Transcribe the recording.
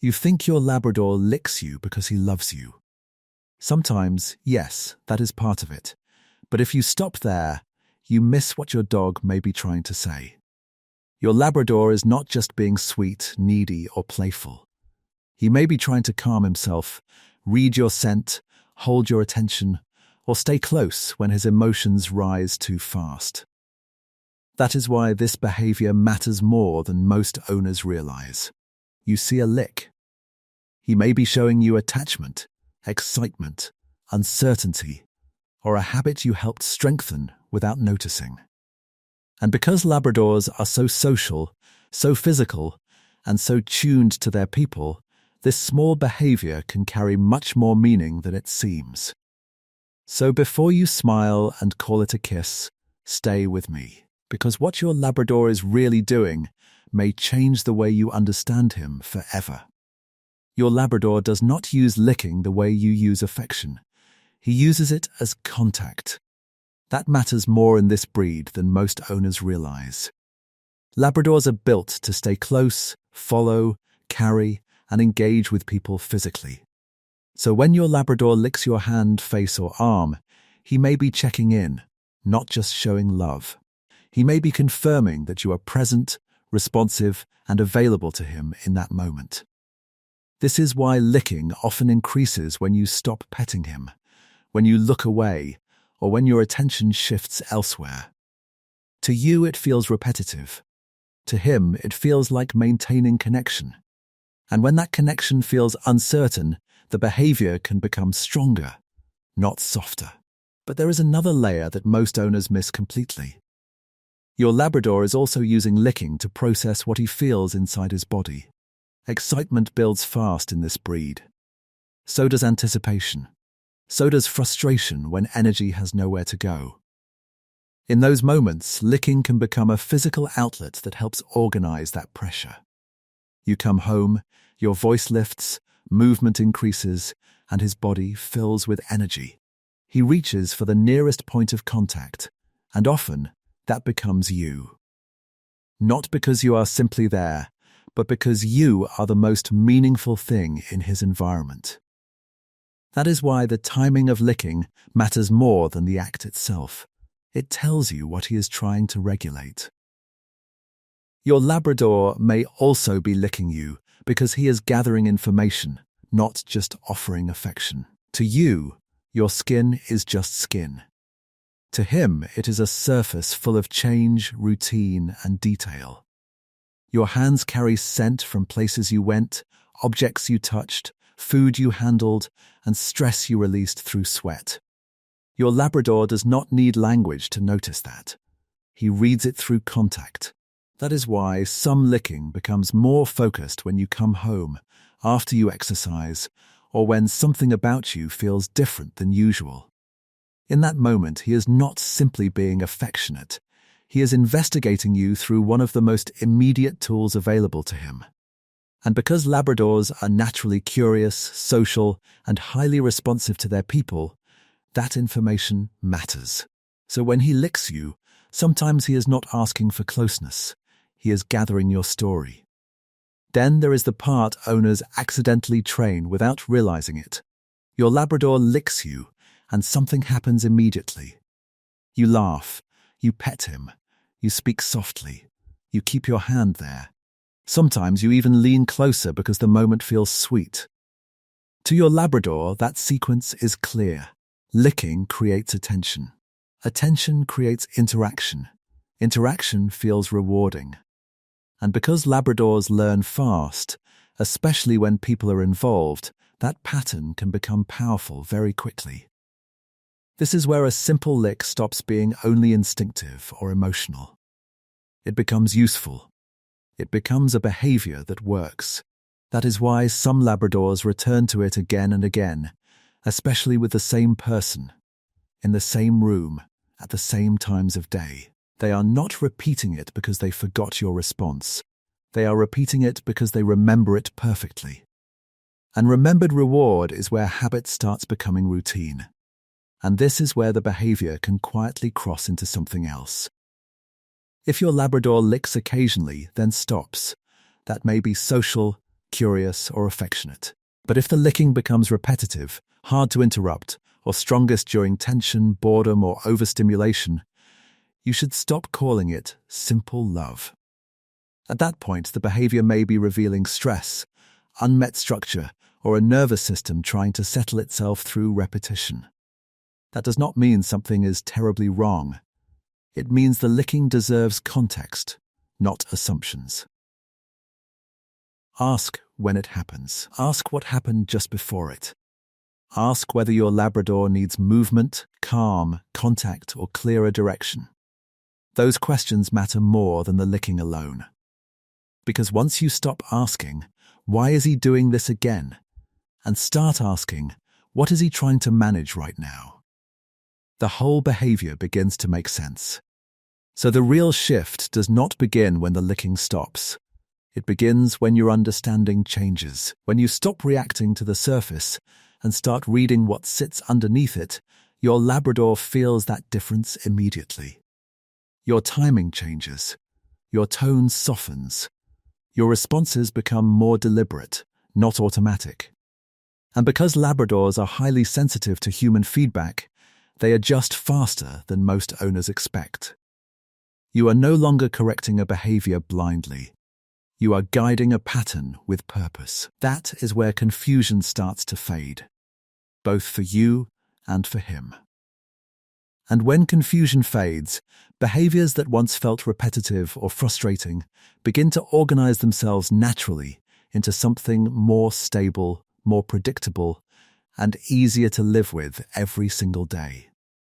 You think your Labrador licks you because he loves you. Sometimes, yes, that is part of it. But if you stop there, you miss what your dog may be trying to say. Your Labrador is not just being sweet, needy, or playful. He may be trying to calm himself, read your scent, hold your attention, or stay close when his emotions rise too fast. That is why this behavior matters more than most owners realize. You see a lick. He may be showing you attachment, excitement, uncertainty, or a habit you helped strengthen without noticing. And because Labradors are so social, so physical, and so tuned to their people, this small behavior can carry much more meaning than it seems. So before you smile and call it a kiss, stay with me, because what your Labrador is really doing may change the way you understand him forever. Your Labrador does not use licking the way you use affection. He uses it as contact. That matters more in this breed than most owners realize. Labradors are built to stay close, follow, carry, and engage with people physically. So when your Labrador licks your hand, face, or arm, he may be checking in, not just showing love. He may be confirming that you are present, responsive, and available to him in that moment. This is why licking often increases when you stop petting him, when you look away, or when your attention shifts elsewhere. To you, it feels repetitive. To him, it feels like maintaining connection. And when that connection feels uncertain, the behavior can become stronger, not softer. But there is another layer that most owners miss completely. Your Labrador is also using licking to process what he feels inside his body. Excitement builds fast in this breed. So does anticipation. So does frustration when energy has nowhere to go. In those moments, licking can become a physical outlet that helps organize that pressure. You come home, your voice lifts, movement increases, and his body fills with energy. He reaches for the nearest point of contact, and often that becomes you. Not because you are simply there, but because you are the most meaningful thing in his environment. That is why the timing of licking matters more than the act itself. It tells you what he is trying to regulate. Your Labrador may also be licking you because he is gathering information, not just offering affection. To you, your skin is just skin. To him, it is a surface full of change, routine, and detail. Your hands carry scent from places you went, objects you touched, food you handled, and stress you released through sweat. Your Labrador does not need language to notice that. He reads it through contact. That is why some licking becomes more focused when you come home, after you exercise, or when something about you feels different than usual. In that moment, he is not simply being affectionate. He is investigating you through one of the most immediate tools available to him. And because Labradors are naturally curious, social, and highly responsive to their people, that information matters. So when he licks you, sometimes he is not asking for closeness. He is gathering your story. Then there is the part owners accidentally train without realizing it. Your Labrador licks you, and something happens immediately. You laugh, you pet him, you speak softly, you keep your hand there. Sometimes you even lean closer because the moment feels sweet. To your Labrador, that sequence is clear. Licking creates attention. Attention creates interaction. Interaction feels rewarding. And because Labradors learn fast, especially when people are involved, that pattern can become powerful very quickly. This is where a simple lick stops being only instinctive or emotional. It becomes useful. It becomes a behavior that works. That is why some Labradors return to it again and again, especially with the same person, in the same room, at the same times of day. They are not repeating it because they forgot your response. They are repeating it because they remember it perfectly. And remembered reward is where habit starts becoming routine. And this is where the behavior can quietly cross into something else. If your Labrador licks occasionally, then stops. That may be social, curious, or affectionate. But if the licking becomes repetitive, hard to interrupt, or strongest during tension, boredom, or overstimulation, you should stop calling it simple love. At that point, the behavior may be revealing stress, unmet structure, or a nervous system trying to settle itself through repetition. That does not mean something is terribly wrong. It means the licking deserves context, not assumptions. Ask when it happens. Ask what happened just before it. Ask whether your Labrador needs movement, calm, contact, or clearer direction. Those questions matter more than the licking alone. Because once you stop asking, why is he doing this again? And start asking, what is he trying to manage right now? The whole behavior begins to make sense. So the real shift does not begin when the licking stops. It begins when your understanding changes, when you stop reacting to the surface and start reading what sits underneath it. Your Labrador feels that difference immediately. Your timing changes. Your tone softens. Your responses become more deliberate, not automatic. And because Labradors are highly sensitive to human feedback, they adjust faster than most owners expect. You are no longer correcting a behavior blindly. You are guiding a pattern with purpose. That is where confusion starts to fade, both for you and for him. And when confusion fades, behaviors that once felt repetitive or frustrating begin to organize themselves naturally into something more stable, more predictable, and easier to live with every single day.